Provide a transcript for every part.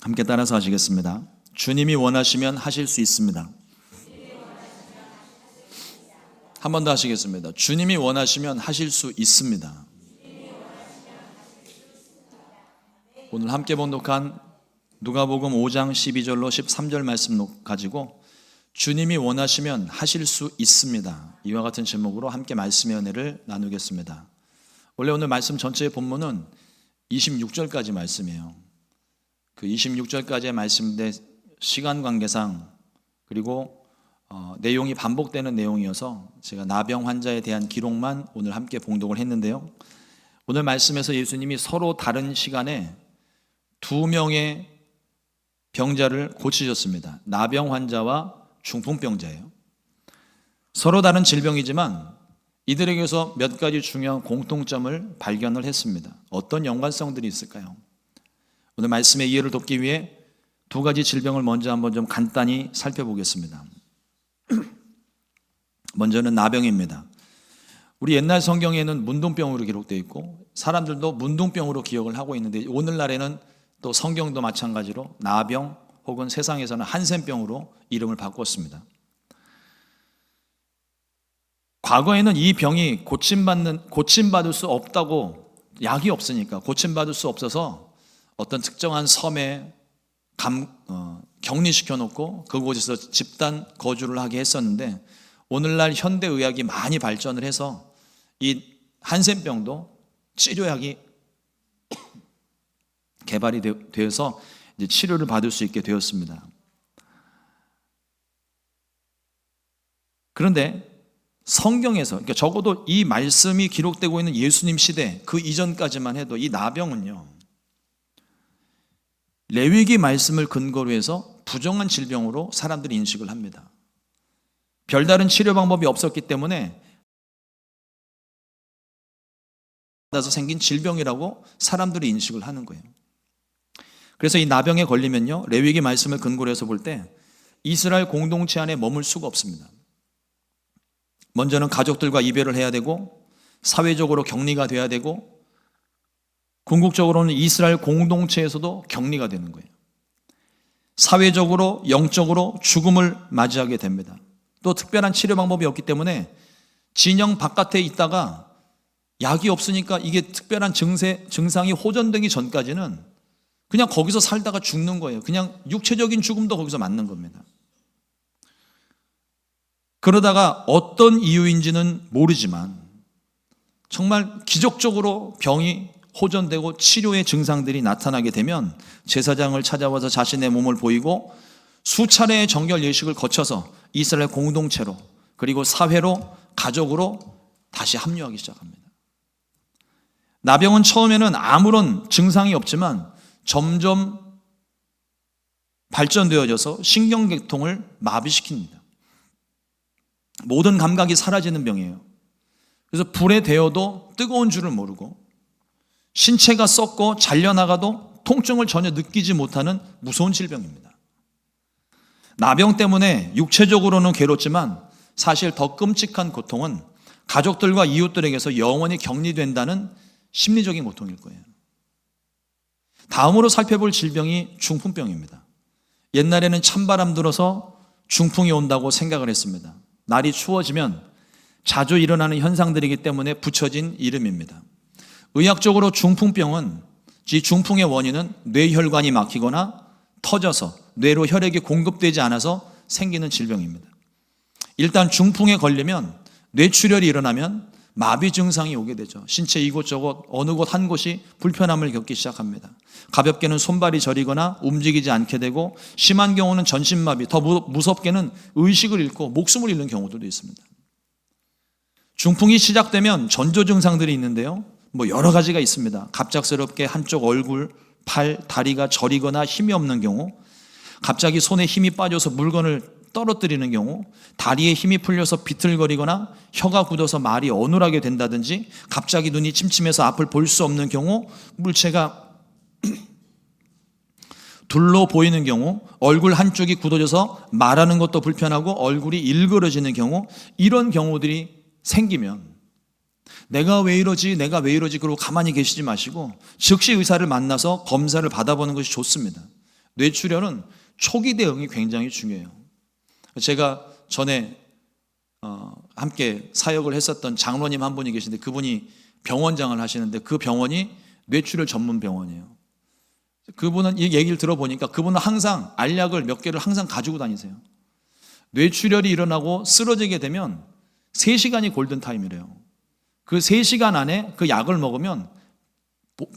함께 따라서 하시겠습니다. 주님이 원하시면 하실 수 있습니다. 한 번 더 하시겠습니다. 주님이 원하시면 하실 수 있습니다. 오늘 함께 봉독한 누가복음 5장 12절로 13절 말씀 가지고 주님이 원하시면 하실 수 있습니다. 이와 같은 제목으로 함께 말씀의 은혜를 나누겠습니다. 원래 오늘 말씀 전체의 본문은 26절까지 말씀이에요. 그 26절까지의 말씀인데 시간 관계상 그리고 내용이 반복되는 내용이어서 제가 나병 환자에 대한 기록만 오늘 함께 봉독을 했는데요. 오늘 말씀에서 예수님이 서로 다른 시간에 두 명의 병자를 고치셨습니다. 나병 환자와 중풍병자예요. 서로 다른 질병이지만 이들에게서 몇 가지 중요한 공통점을 발견을 했습니다. 어떤 연관성들이 있을까요? 오늘 말씀의 이해를 돕기 위해 두 가지 질병을 먼저 한번 좀 간단히 살펴보겠습니다. 먼저는 나병입니다. 우리 옛날 성경에는 문둥병으로 기록되어 있고 사람들도 문둥병으로 기억을 하고 있는데 오늘날에는 또 성경도 마찬가지로 나병 혹은 세상에서는 한센병으로 이름을 바꿨습니다. 과거에는 이 병이 고침받을 수 없다고, 약이 없으니까 고침받을 수 없어서 어떤 특정한 섬에 격리시켜 놓고 그곳에서 집단 거주를 하게 했었는데 오늘날 현대의학이 많이 발전을 해서 이 한센병도 치료약이 개발이 되어서 이제 치료를 받을 수 있게 되었습니다. 그런데 성경에서, 그러니까 적어도 이 말씀이 기록되고 있는 예수님 시대 그 이전까지만 해도 이 나병은요, 레위기 말씀을 근거로 해서 부정한 질병으로 사람들이 인식을 합니다. 별다른 치료 방법이 없었기 때문에 나서 생긴 질병이라고 사람들이 인식을 하는 거예요. 그래서 이 나병에 걸리면요, 레위기 말씀을 근거로 해서 볼 때 이스라엘 공동체 안에 머물 수가 없습니다. 먼저는 가족들과 이별을 해야 되고 사회적으로 격리가 돼야 되고 궁극적으로는 이스라엘 공동체에서도 격리가 되는 거예요. 사회적으로 영적으로 죽음을 맞이하게 됩니다. 또 특별한 치료 방법이 없기 때문에 진영 바깥에 있다가 약이 없으니까 이게 특별한 증상이 호전되기 전까지는 그냥 거기서 살다가 죽는 거예요. 그냥 육체적인 죽음도 거기서 맞는 겁니다. 그러다가 어떤 이유인지는 모르지만 정말 기적적으로 병이 호전되고 치료의 증상들이 나타나게 되면 제사장을 찾아와서 자신의 몸을 보이고 수차례의 정결 예식을 거쳐서 이스라엘 공동체로 그리고 사회로 가족으로 다시 합류하기 시작합니다. 나병은 처음에는 아무런 증상이 없지만 점점 발전되어져서 신경계통을 마비시킵니다. 모든 감각이 사라지는 병이에요. 그래서 불에 데워도 뜨거운 줄을 모르고 신체가 썩고 잘려나가도 통증을 전혀 느끼지 못하는 무서운 질병입니다. 나병 때문에 육체적으로는 괴롭지만 사실 더 끔찍한 고통은 가족들과 이웃들에게서 영원히 격리된다는 심리적인 고통일 거예요. 다음으로 살펴볼 질병이 중풍병입니다. 옛날에는 찬바람 들어서 중풍이 온다고 생각을 했습니다. 날이 추워지면 자주 일어나는 현상들이기 때문에 붙여진 이름입니다. 의학적으로 중풍병은 이 중풍의 원인은 뇌혈관이 막히거나 터져서 뇌로 혈액이 공급되지 않아서 생기는 질병입니다. 일단 중풍에 걸리면 뇌출혈이 일어나면 마비 증상이 오게 되죠. 신체 이곳저곳 어느 곳 한 곳이 불편함을 겪기 시작합니다. 가볍게는 손발이 저리거나 움직이지 않게 되고 심한 경우는 전신마비, 더 무섭게는 의식을 잃고 목숨을 잃는 경우도 있습니다. 중풍이 시작되면 전조 증상들이 있는데요. 여러 가지가 있습니다. 갑작스럽게 한쪽 얼굴, 팔, 다리가 저리거나 힘이 없는 경우, 갑자기 손에 힘이 빠져서 물건을 떨어뜨리는 경우, 다리에 힘이 풀려서 비틀거리거나 혀가 굳어서 말이 어눌하게 된다든지, 갑자기 눈이 침침해서 앞을 볼 수 없는 경우, 물체가 둘로 보이는 경우, 얼굴 한쪽이 굳어져서 말하는 것도 불편하고 얼굴이 일그러지는 경우, 이런 경우들이 생기면 내가 왜 이러지 그러고 가만히 계시지 마시고 즉시 의사를 만나서 검사를 받아보는 것이 좋습니다. 뇌출혈은 초기 대응이 굉장히 중요해요. 제가 전에 함께 사역을 했었던 장로님 한 분이 계신데 그분이 병원장을 하시는데 그 병원이 뇌출혈 전문 병원이에요. 그분은 이 얘기를 들어보니까 그분은 항상 알약을 몇 개를 항상 가지고 다니세요. 뇌출혈이 일어나고 쓰러지게 되면 3시간이 골든타임이래요. 그 3시간 안에 그 약을 먹으면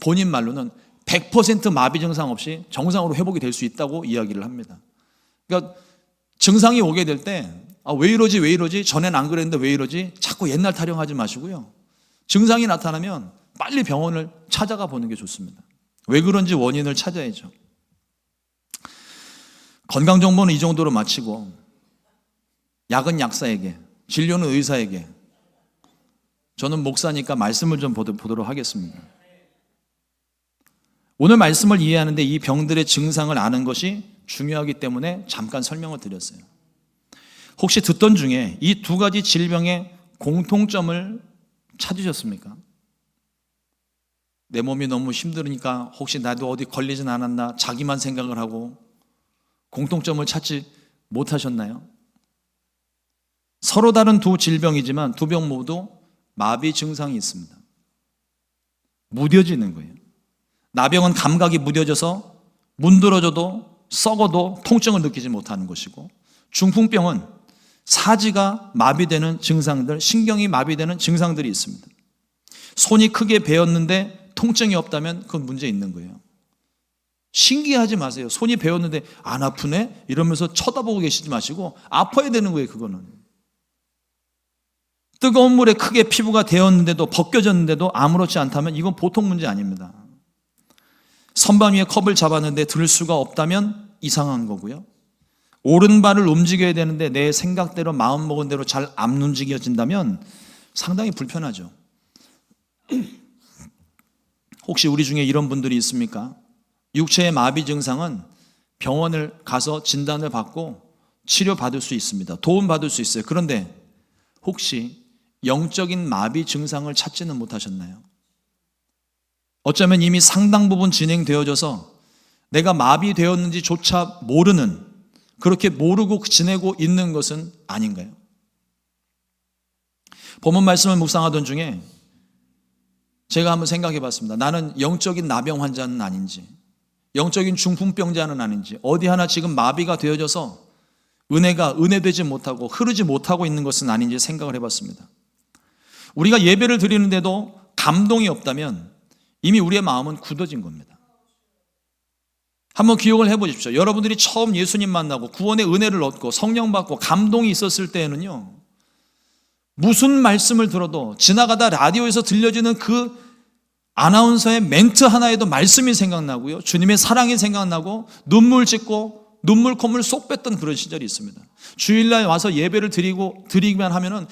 본인 말로는 100% 마비 증상 없이 정상으로 회복이 될 수 있다고 이야기를 합니다. 그러니까 증상이 오게 될 때 왜 이러지? 전엔 안 그랬는데 왜 이러지? 자꾸 옛날 타령하지 마시고요. 증상이 나타나면 빨리 병원을 찾아가 보는 게 좋습니다. 왜 그런지 원인을 찾아야죠. 건강정보는 이 정도로 마치고 약은 약사에게, 진료는 의사에게, 저는 목사니까 말씀을 좀 보도록 하겠습니다. 오늘 말씀을 이해하는데 이 병들의 증상을 아는 것이 중요하기 때문에 잠깐 설명을 드렸어요. 혹시 듣던 중에 이 2가지 질병의 공통점을 찾으셨습니까? 내 몸이 너무 힘들으니까 혹시 나도 어디 걸리진 않았나 자기만 생각을 하고 공통점을 찾지 못하셨나요? 서로 다른 2 질병이지만 2병 모두 마비 증상이 있습니다. 무뎌지는 거예요. 나병은 감각이 무뎌져서 문드러져도 썩어도 통증을 느끼지 못하는 것이고, 중풍병은 사지가 마비되는 증상들, 신경이 마비되는 증상들이 있습니다. 손이 크게 베었는데 통증이 없다면 그건 문제 있는 거예요. 신기하지 마세요. 손이 베었는데 안 아프네? 이러면서 쳐다보고 계시지 마시고 아파야 되는 거예요. 그거는 뜨거운 물에 크게 피부가 데었는데도 벗겨졌는데도 아무렇지 않다면 이건 보통 문제 아닙니다. 선반 위에 컵을 잡았는데 들 수가 없다면 이상한 거고요. 오른발을 움직여야 되는데 내 생각대로 마음먹은 대로 잘 안 움직여진다면 상당히 불편하죠. 혹시 우리 중에 이런 분들이 있습니까? 육체의 마비 증상은 병원을 가서 진단을 받고 치료받을 수 있습니다. 도움받을 수 있어요. 그런데 혹시 영적인 마비 증상을 찾지는 못하셨나요? 어쩌면 이미 상당 부분 진행되어져서 내가 마비되었는지조차 모르는, 그렇게 모르고 지내고 있는 것은 아닌가요? 본문 말씀을 묵상하던 중에 제가 한번 생각해 봤습니다. 나는 영적인 나병 환자는 아닌지, 영적인 중풍병자는 아닌지, 어디 하나 지금 마비가 되어져서 은혜가 은혜되지 못하고 흐르지 못하고 있는 것은 아닌지 생각을 해봤습니다. 우리가 예배를 드리는데도 감동이 없다면 이미 우리의 마음은 굳어진 겁니다. 한번 기억을 해보십시오. 여러분들이 처음 예수님 만나고 구원의 은혜를 얻고 성령 받고 감동이 있었을 때에는요, 무슨 말씀을 들어도 지나가다 라디오에서 들려지는 그 아나운서의 멘트 하나에도 말씀이 생각나고요, 주님의 사랑이 생각나고 눈물 짓고 눈물 콧물 쏙 뺐던 그런 시절이 있습니다. 주일날 와서 예배를 드리기만 하면은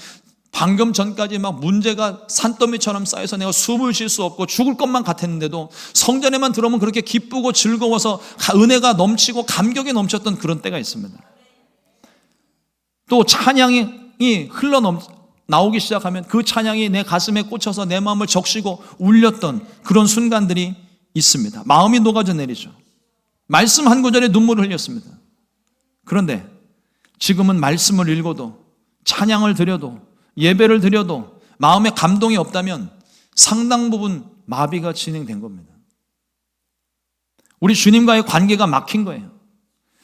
방금 전까지 막 문제가 산더미처럼 쌓여서 내가 숨을 쉴 수 없고 죽을 것만 같았는데도 성전에만 들어오면 그렇게 기쁘고 즐거워서 은혜가 넘치고 감격이 넘쳤던 그런 때가 있습니다. 또 찬양이 나오기 시작하면 그 찬양이 내 가슴에 꽂혀서 내 마음을 적시고 울렸던 그런 순간들이 있습니다. 마음이 녹아져 내리죠. 말씀 한 구절에 눈물을 흘렸습니다. 그런데 지금은 말씀을 읽어도 찬양을 드려도 예배를 드려도 마음에 감동이 없다면 상당 부분 마비가 진행된 겁니다. 우리 주님과의 관계가 막힌 거예요.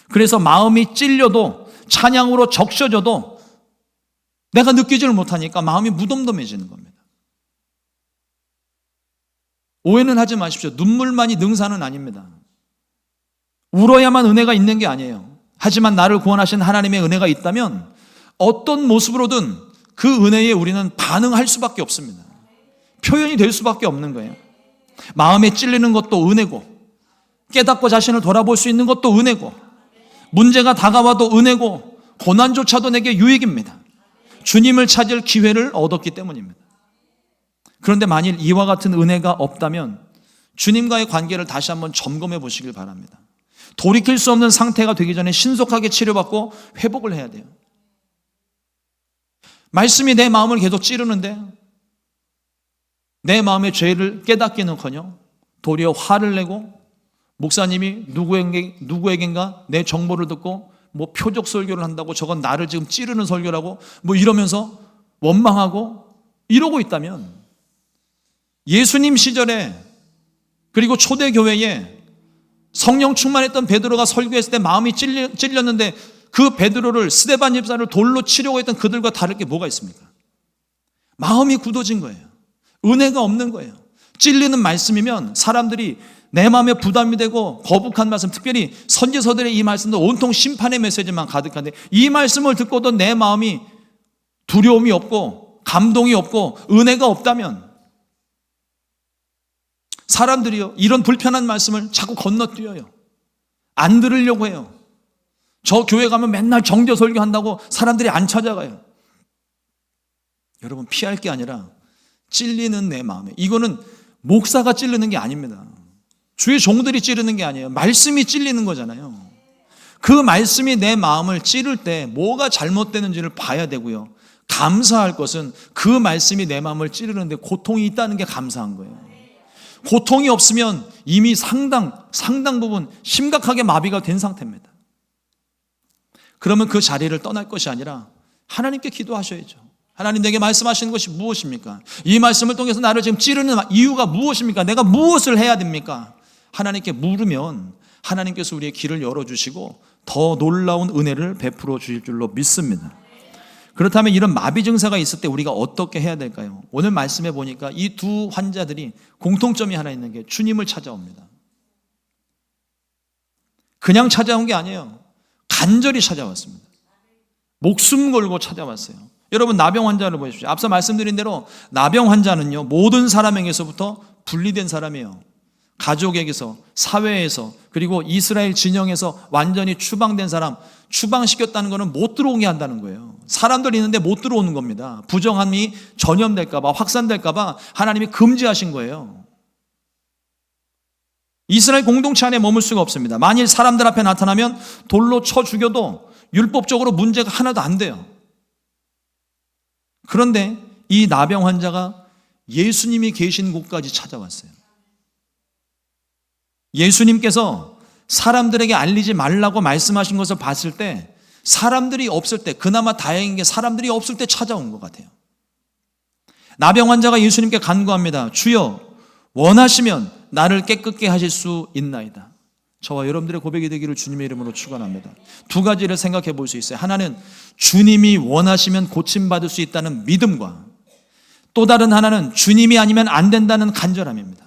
그래서 마음이 찔려도 찬양으로 적셔져도 내가 느끼지를 못하니까 마음이 무덤덤해지는 겁니다. 오해는 하지 마십시오. 눈물만이 능사는 아닙니다. 울어야만 은혜가 있는 게 아니에요. 하지만 나를 구원하신 하나님의 은혜가 있다면 어떤 모습으로든 그 은혜에 우리는 반응할 수밖에 없습니다. 표현이 될 수밖에 없는 거예요. 마음에 찔리는 것도 은혜고, 깨닫고 자신을 돌아볼 수 있는 것도 은혜고, 문제가 다가와도 은혜고, 고난조차도 내게 유익입니다. 주님을 찾을 기회를 얻었기 때문입니다. 그런데 만일 이와 같은 은혜가 없다면 주님과의 관계를 다시 한번 점검해 보시길 바랍니다. 돌이킬 수 없는 상태가 되기 전에 신속하게 치료받고 회복을 해야 돼요. 말씀이 내 마음을 계속 찌르는데 내 마음의 죄를 깨닫기는커녕 도리어 화를 내고 목사님이 누구에겐가 내 정보를 듣고 뭐 표적 설교를 한다고 저건 나를 지금 찌르는 설교라고 뭐 이러면서 원망하고 이러고 있다면, 예수님 시절에 그리고 초대교회에 성령 충만했던 베드로가 설교했을 때 마음이 찔렸는데 그 베드로를, 스데반 집사를 돌로 치려고 했던 그들과 다를 게 뭐가 있습니까? 마음이 굳어진 거예요. 은혜가 없는 거예요. 찔리는 말씀이면 사람들이 내 마음에 부담이 되고 거북한 말씀, 특별히 선지서들의 이 말씀도 온통 심판의 메시지만 가득한데, 이 말씀을 듣고도 내 마음이 두려움이 없고 감동이 없고 은혜가 없다면, 사람들이요, 이런 불편한 말씀을 자꾸 건너뛰어요. 안 들으려고 해요. 저 교회 가면 맨날 정죄 설교한다고 사람들이 안 찾아가요. 여러분, 피할 게 아니라 찔리는 내 마음에, 이거는 목사가 찔리는 게 아닙니다. 주의 종들이 찌르는 게 아니에요. 말씀이 찔리는 거잖아요. 그 말씀이 내 마음을 찌를 때 뭐가 잘못되는지를 봐야 되고요. 감사할 것은 그 말씀이 내 마음을 찌르는데 고통이 있다는 게 감사한 거예요. 고통이 없으면 이미 상당 부분 심각하게 마비가 된 상태입니다. 그러면 그 자리를 떠날 것이 아니라 하나님께 기도하셔야죠. 하나님, 내게 말씀하시는 것이 무엇입니까? 이 말씀을 통해서 나를 지금 찌르는 이유가 무엇입니까? 내가 무엇을 해야 됩니까? 하나님께 물으면 하나님께서 우리의 길을 열어주시고 더 놀라운 은혜를 베풀어 주실 줄로 믿습니다. 그렇다면 이런 마비 증세가 있을 때 우리가 어떻게 해야 될까요? 오늘 말씀해 보니까 이 두 환자들이 공통점이 하나 있는 게 주님을 찾아옵니다. 그냥 찾아온 게 아니에요. 간절히 찾아왔습니다. 목숨 걸고 찾아왔어요. 여러분, 나병 환자를 보십시오. 앞서 말씀드린 대로 나병 환자는요, 모든 사람에게서부터 분리된 사람이에요. 가족에게서, 사회에서, 그리고 이스라엘 진영에서 완전히 추방된 사람, 추방시켰다는 것은 못 들어오게 한다는 거예요. 사람들이 있는데 못 들어오는 겁니다. 부정함이 전염될까 봐, 확산될까 봐 하나님이 금지하신 거예요. 이스라엘 공동체 안에 머물 수가 없습니다. 만일 사람들 앞에 나타나면 돌로 쳐 죽여도 율법적으로 문제가 하나도 안 돼요. 그런데 이 나병 환자가 예수님이 계신 곳까지 찾아왔어요. 예수님께서 사람들에게 알리지 말라고 말씀하신 것을 봤을 때, 사람들이 없을 때, 그나마 다행인 게 사람들이 없을 때 찾아온 것 같아요. 나병 환자가 예수님께 간구합니다. 주여, 원하시면 나를 깨끗게 하실 수 있나이다. 저와 여러분들의 고백이 되기를 주님의 이름으로 축원합니다. 두 가지를 생각해 볼 수 있어요. 하나는 주님이 원하시면 고침받을 수 있다는 믿음과, 또 다른 하나는 주님이 아니면 안 된다는 간절함입니다.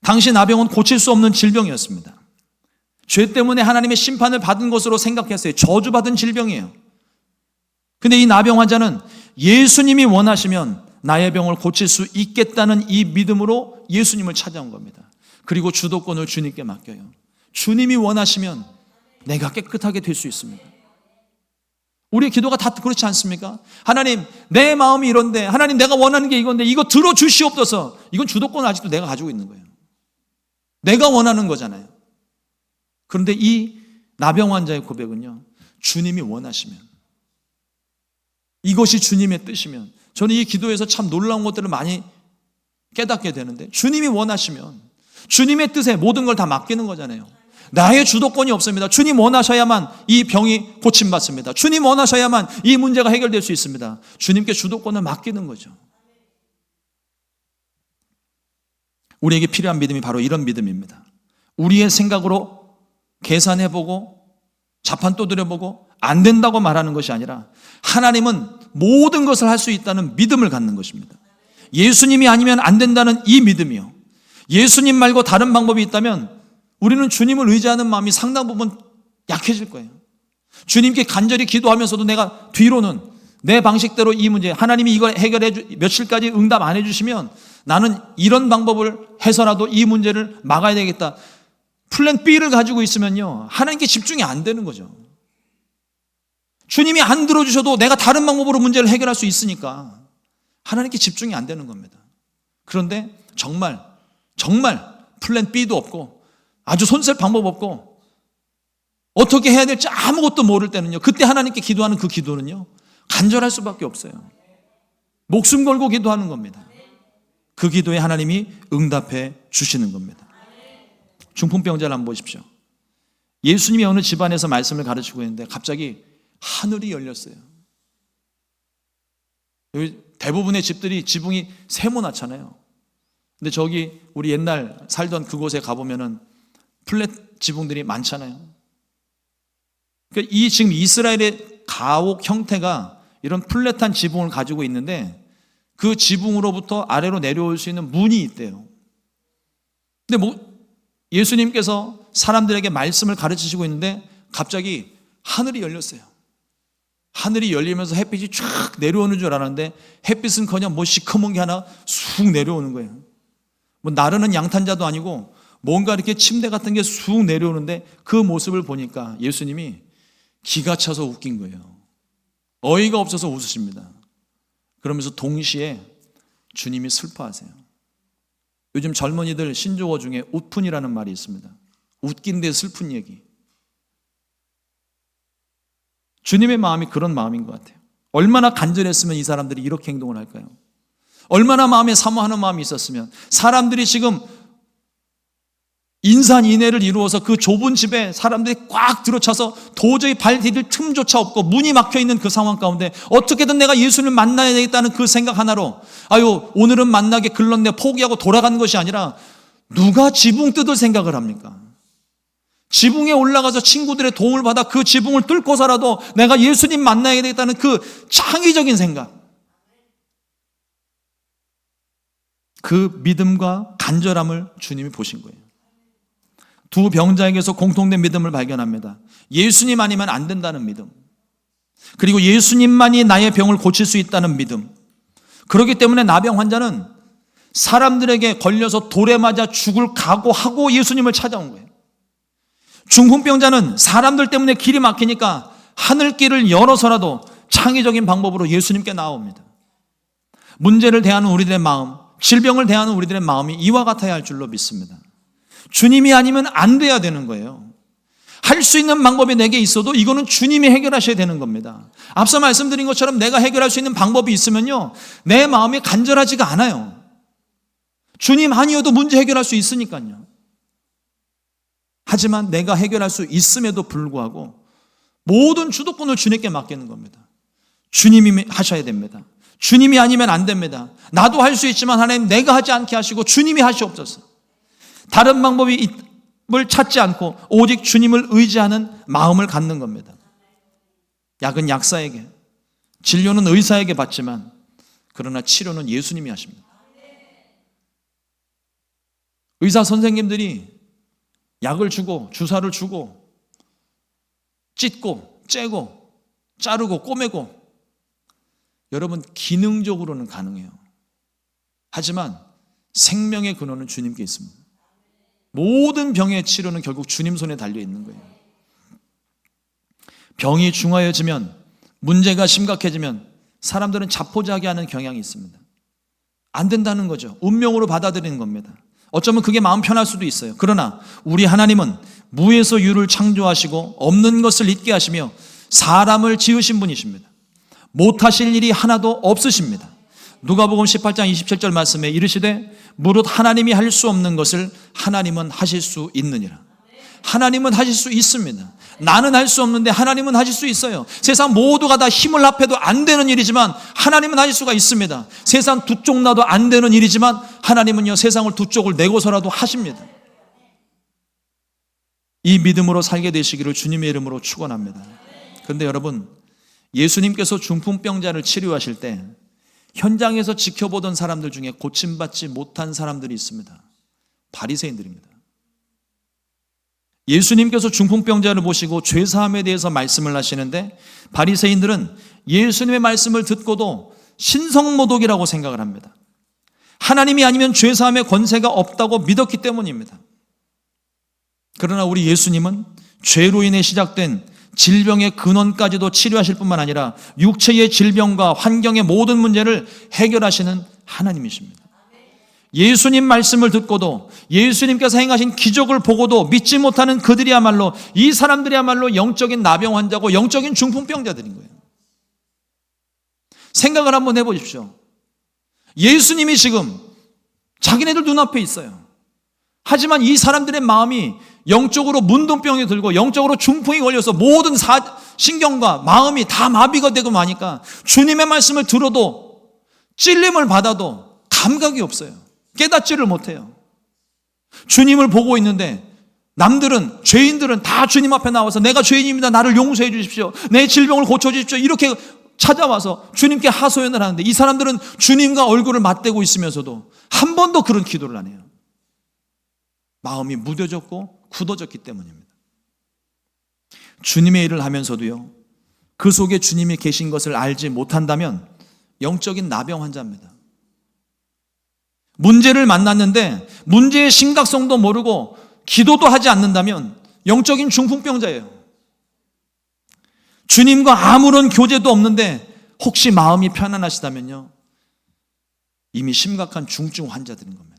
당시 나병은 고칠 수 없는 질병이었습니다. 죄 때문에 하나님의 심판을 받은 것으로 생각했어요. 저주받은 질병이에요. 근데 이 나병 환자는 예수님이 원하시면 나의 병을 고칠 수 있겠다는 이 믿음으로 예수님을 찾아온 겁니다. 그리고 주도권을 주님께 맡겨요. 주님이 원하시면 내가 깨끗하게 될 수 있습니다. 우리의 기도가 다 그렇지 않습니까? 하나님, 내 마음이 이런데, 하나님, 내가 원하는 게 이건데 이거 들어주시옵소서. 이건 주도권을 아직도 내가 가지고 있는 거예요. 내가 원하는 거잖아요. 그런데 이 나병 환자의 고백은요, 주님이 원하시면, 이것이 주님의 뜻이면, 저는 이 기도에서 참 놀라운 것들을 많이 깨닫게 되는데, 주님이 원하시면 주님의 뜻에 모든 걸 다 맡기는 거잖아요. 나의 주도권이 없습니다. 주님 원하셔야만 이 병이 고침받습니다. 주님 원하셔야만 이 문제가 해결될 수 있습니다. 주님께 주도권을 맡기는 거죠. 우리에게 필요한 믿음이 바로 이런 믿음입니다. 우리의 생각으로 계산해보고 자판 두드려보고 안 된다고 말하는 것이 아니라, 하나님은 모든 것을 할 수 있다는 믿음을 갖는 것입니다. 예수님이 아니면 안 된다는 이 믿음이요. 예수님 말고 다른 방법이 있다면 우리는 주님을 의지하는 마음이 상당 부분 약해질 거예요. 주님께 간절히 기도하면서도 내가 뒤로는 내 방식대로 이 문제, 하나님이 이걸 며칠까지 응답 안 해주시면 나는 이런 방법을 해서라도 이 문제를 막아야 되겠다. 플랜 B를 가지고 있으면요, 하나님께 집중이 안 되는 거죠. 주님이 안 들어주셔도 내가 다른 방법으로 문제를 해결할 수 있으니까 하나님께 집중이 안 되는 겁니다. 그런데 정말 플랜 B도 없고 아주 손쓸 방법 없고 어떻게 해야 될지 아무것도 모를 때는요, 그때 하나님께 기도하는 그 기도는요, 간절할 수밖에 없어요. 목숨 걸고 기도하는 겁니다. 그 기도에 하나님이 응답해 주시는 겁니다. 중풍병자를 한번 보십시오. 예수님이 어느 집안에서 말씀을 가르치고 있는데 갑자기 하늘이 열렸어요. 여기 대부분의 집들이 지붕이 세모나잖아요. 근데 저기 우리 옛날 살던 그곳에 가보면은 플랫 지붕들이 많잖아요. 그러니까 이 지금 이스라엘의 가옥 형태가 이런 플랫한 지붕을 가지고 있는데 그 지붕으로부터 아래로 내려올 수 있는 문이 있대요. 근데 예수님께서 사람들에게 말씀을 가르치시고 있는데 갑자기 하늘이 열렸어요. 하늘이 열리면서 햇빛이 쫙 내려오는 줄 알았는데 햇빛은커녕 시커먼 게 하나 쑥 내려오는 거예요. 나르는 양탄자도 아니고 뭔가 이렇게 침대 같은 게 쑥 내려오는데 그 모습을 보니까 예수님이 기가 차서 웃긴 거예요. 어이가 없어서 웃으십니다. 그러면서 동시에 주님이 슬퍼하세요. 요즘 젊은이들 신조어 중에 웃푼이라는 말이 있습니다. 웃긴데 슬픈 얘기. 주님의 마음이 그런 마음인 것 같아요. 얼마나 간절했으면 이 사람들이 이렇게 행동을 할까요? 얼마나 마음에 사모하는 마음이 있었으면 사람들이 지금 인산인해를 이루어서 그 좁은 집에 사람들이 꽉 들어차서 도저히 발 디딜 틈조차 없고 문이 막혀있는 그 상황 가운데 어떻게든 내가 예수님을 만나야 되겠다는 그 생각 하나로 오늘은 만나게 글렀네 포기하고 돌아가는 것이 아니라 누가 지붕 뜯을 생각을 합니까? 지붕에 올라가서 친구들의 도움을 받아 그 지붕을 뚫고서라도 내가 예수님 만나야 되겠다는 그 창의적인 생각, 그 믿음과 간절함을 주님이 보신 거예요. 두 병자에게서 공통된 믿음을 발견합니다. 예수님 아니면 안 된다는 믿음, 그리고 예수님만이 나의 병을 고칠 수 있다는 믿음. 그렇기 때문에 나병 환자는 사람들에게 걸려서 돌에 맞아 죽을 각오하고 예수님을 찾아온 거예요. 중풍병자는 사람들 때문에 길이 막히니까 하늘길을 열어서라도 창의적인 방법으로 예수님께 나옵니다. 문제를 대하는 우리들의 마음, 질병을 대하는 우리들의 마음이 이와 같아야 할 줄로 믿습니다. 주님이 아니면 안 돼야 되는 거예요. 할 수 있는 방법이 내게 있어도 이거는 주님이 해결하셔야 되는 겁니다. 앞서 말씀드린 것처럼 내가 해결할 수 있는 방법이 있으면요, 내 마음이 간절하지가 않아요. 주님 아니어도 문제 해결할 수 있으니까요. 하지만 내가 해결할 수 있음에도 불구하고 모든 주도권을 주님께 맡기는 겁니다. 주님이 하셔야 됩니다. 주님이 아니면 안 됩니다. 나도 할 수 있지만 하나님 내가 하지 않게 하시고 주님이 하시옵소서. 다른 방법을 찾지 않고 오직 주님을 의지하는 마음을 갖는 겁니다. 약은 약사에게, 진료는 의사에게 받지만 그러나 치료는 예수님이 하십니다. 의사 선생님들이 약을 주고 주사를 주고 찢고 째고 자르고 꼬매고 여러분 기능적으로는 가능해요. 하지만 생명의 근원은 주님께 있습니다. 모든 병의 치료는 결국 주님 손에 달려 있는 거예요. 병이 중하여지면, 문제가 심각해지면 사람들은 자포자기하는 경향이 있습니다. 안 된다는 거죠. 운명으로 받아들이는 겁니다. 어쩌면 그게 마음 편할 수도 있어요. 그러나 우리 하나님은 무에서 유를 창조하시고 없는 것을 있게 하시며 사람을 지으신 분이십니다. 못하실 일이 하나도 없으십니다. 누가복음 18장 27절 말씀에 이르시되 무릇 하나님이 할 수 없는 것을 하나님은 하실 수 있느니라. 하나님은 하실 수 있습니다. 나는 할 수 없는데 하나님은 하실 수 있어요. 세상 모두가 다 힘을 합해도 안 되는 일이지만 하나님은 하실 수가 있습니다. 세상 두 쪽 나도 안 되는 일이지만 하나님은요, 세상을 두 쪽을 내고서라도 하십니다. 이 믿음으로 살게 되시기를 주님의 이름으로 축원합니다. 그런데 여러분, 예수님께서 중풍병자를 치료하실 때 현장에서 지켜보던 사람들 중에 고침받지 못한 사람들이 있습니다. 바리새인들입니다. 예수님께서 중풍병자를 보시고 죄사함에 대해서 말씀을 하시는데 바리새인들은 예수님의 말씀을 듣고도 신성모독이라고 생각을 합니다. 하나님이 아니면 죄사함의 권세가 없다고 믿었기 때문입니다. 그러나 우리 예수님은 죄로 인해 시작된 질병의 근원까지도 치료하실 뿐만 아니라 육체의 질병과 환경의 모든 문제를 해결하시는 하나님이십니다. 예수님 말씀을 듣고도 예수님께서 행하신 기적을 보고도 믿지 못하는 그들이야말로, 이 사람들이야말로 영적인 나병 환자고 영적인 중풍병자들인 거예요. 생각을 한번 해보십시오. 예수님이 지금 자기네들 눈앞에 있어요. 하지만 이 사람들의 마음이 영적으로 문둥병이 들고 영적으로 중풍이 걸려서 모든 신경과 마음이 다 마비가 되고 마니까 주님의 말씀을 들어도 찔림을 받아도 감각이 없어요. 깨닫지를 못해요. 주님을 보고 있는데 남들은, 죄인들은 다 주님 앞에 나와서 내가 죄인입니다, 나를 용서해 주십시오, 내 질병을 고쳐주십시오, 이렇게 찾아와서 주님께 하소연을 하는데 이 사람들은 주님과 얼굴을 맞대고 있으면서도 한 번도 그런 기도를 안 해요. 마음이 무뎌졌고 굳어졌기 때문입니다. 주님의 일을 하면서도요, 그 속에 주님이 계신 것을 알지 못한다면 영적인 나병 환자입니다. 문제를 만났는데 문제의 심각성도 모르고 기도도 하지 않는다면 영적인 중풍병자예요. 주님과 아무런 교제도 없는데 혹시 마음이 편안하시다면요, 이미 심각한 중증 환자들인 겁니다.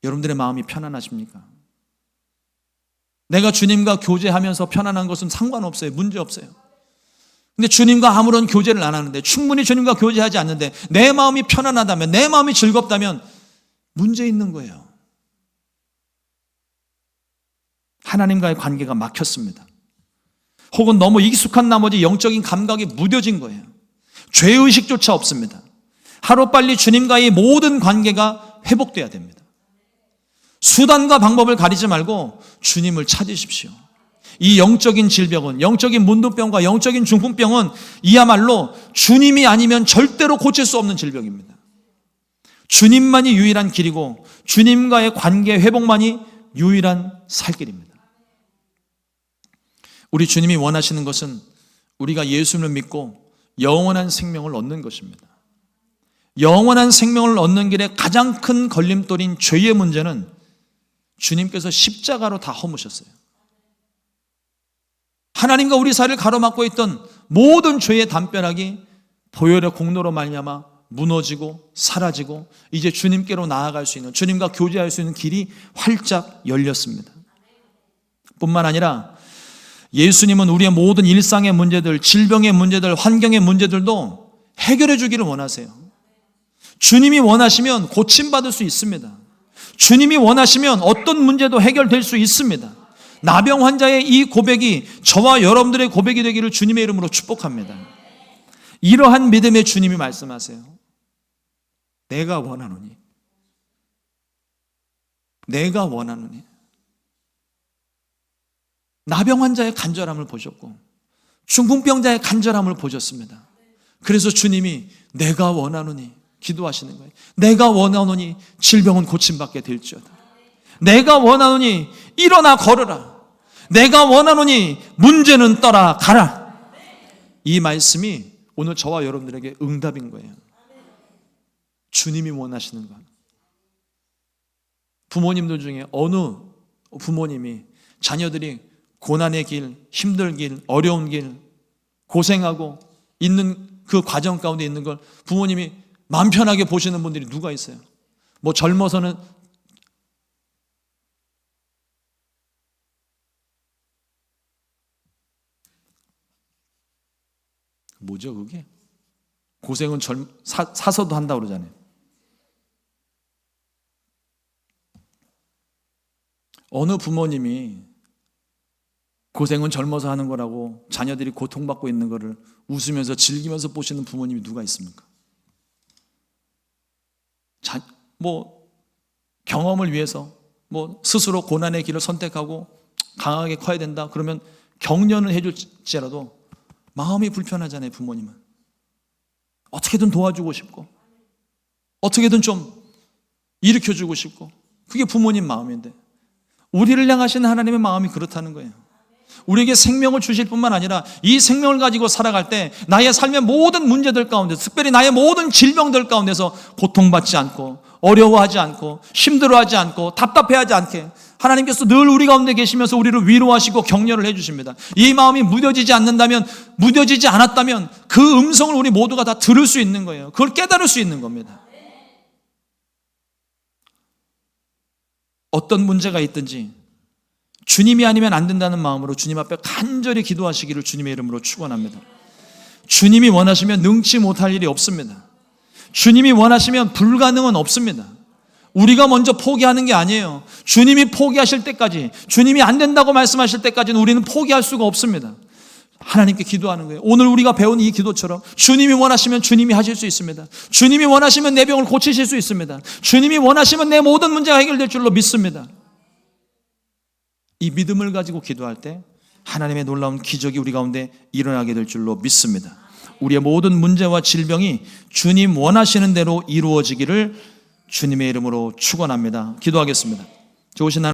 여러분들의 마음이 편안하십니까? 내가 주님과 교제하면서 편안한 것은 상관없어요. 문제 없어요. 근데 주님과 아무런 교제를 안 하는데, 충분히 주님과 교제하지 않는데 내 마음이 편안하다면, 내 마음이 즐겁다면 문제 있는 거예요. 하나님과의 관계가 막혔습니다. 혹은 너무 익숙한 나머지 영적인 감각이 무뎌진 거예요. 죄의식조차 없습니다. 하루빨리 주님과의 모든 관계가 회복돼야 됩니다. 수단과 방법을 가리지 말고 주님을 찾으십시오. 이 영적인 질병은, 영적인 문둥병과 영적인 중풍병은 이야말로 주님이 아니면 절대로 고칠 수 없는 질병입니다. 주님만이 유일한 길이고 주님과의 관계 회복만이 유일한 살 길입니다. 우리 주님이 원하시는 것은 우리가 예수님을 믿고 영원한 생명을 얻는 것입니다. 영원한 생명을 얻는 길에 가장 큰 걸림돌인 죄의 문제는 주님께서 십자가로 다 허무셨어요. 하나님과 우리 사이를 가로막고 있던 모든 죄의 담벼락이 보혈의 공로로 말미암아 무너지고 사라지고 이제 주님께로 나아갈 수 있는, 주님과 교제할 수 있는 길이 활짝 열렸습니다. 뿐만 아니라 예수님은 우리의 모든 일상의 문제들, 질병의 문제들, 환경의 문제들도 해결해 주기를 원하세요. 주님이 원하시면 고침받을 수 있습니다. 주님이 원하시면 어떤 문제도 해결될 수 있습니다. 나병 환자의 이 고백이 저와 여러분들의 고백이 되기를 주님의 이름으로 축복합니다. 이러한 믿음의 주님이 말씀하세요. 내가 원하노니, 내가 원하노니. 나병 환자의 간절함을 보셨고 중풍병자의 간절함을 보셨습니다. 그래서 주님이 내가 원하노니 기도하시는 거예요. 내가 원하노니 질병은 고침받게 될지어다. 내가 원하노니 일어나 걸으라. 내가 원하노니 문제는 떠나 가라. 이 말씀이 오늘 저와 여러분들에게 응답인 거예요. 주님이 원하시는 것. 부모님들 중에 어느 부모님이 자녀들이 고난의 길, 힘든 길, 어려운 길, 고생하고 있는 그 과정 가운데 있는 걸 부모님이 마음 편하게 보시는 분들이 누가 있어요? 뭐 젊어서는 뭐죠 그게? 고생은 사서도 한다고 그러잖아요. 어느 부모님이 고생은 젊어서 하는 거라고 자녀들이 고통받고 있는 거를 웃으면서 즐기면서 보시는 부모님이 누가 있습니까? 뭐 경험을 위해서 뭐 스스로 고난의 길을 선택하고 강하게 커야 된다 그러면 격려는 해줄지라도 마음이 불편하잖아요. 부모님은 어떻게든 도와주고 싶고 어떻게든 좀 일으켜주고 싶고 그게 부모님 마음인데 우리를 향하시는 하나님의 마음이 그렇다는 거예요. 우리에게 생명을 주실 뿐만 아니라 이 생명을 가지고 살아갈 때 나의 삶의 모든 문제들 가운데, 특별히 나의 모든 질병들 가운데서 고통받지 않고 어려워하지 않고 힘들어하지 않고 답답해하지 않게 하나님께서 늘 우리 가운데 계시면서 우리를 위로하시고 격려를 해주십니다. 이 마음이 무뎌지지 않는다면, 무뎌지지 않았다면 그 음성을 우리 모두가 다 들을 수 있는 거예요. 그걸 깨달을 수 있는 겁니다. 어떤 문제가 있든지 주님이 아니면 안 된다는 마음으로 주님 앞에 간절히 기도하시기를 주님의 이름으로 축원합니다. 주님이 원하시면 능치 못할 일이 없습니다. 주님이 원하시면 불가능은 없습니다. 우리가 먼저 포기하는 게 아니에요. 주님이 포기하실 때까지, 주님이 안 된다고 말씀하실 때까지는 우리는 포기할 수가 없습니다. 하나님께 기도하는 거예요. 오늘 우리가 배운 이 기도처럼 주님이 원하시면 주님이 하실 수 있습니다. 주님이 원하시면 내 병을 고치실 수 있습니다. 주님이 원하시면 내 모든 문제가 해결될 줄로 믿습니다. 이 믿음을 가지고 기도할 때 하나님의 놀라운 기적이 우리 가운데 일어나게 될 줄로 믿습니다. 우리의 모든 문제와 질병이 주님 원하시는 대로 이루어지기를 주님의 이름으로 축원합니다. 기도하겠습니다. 좋으신 하나님,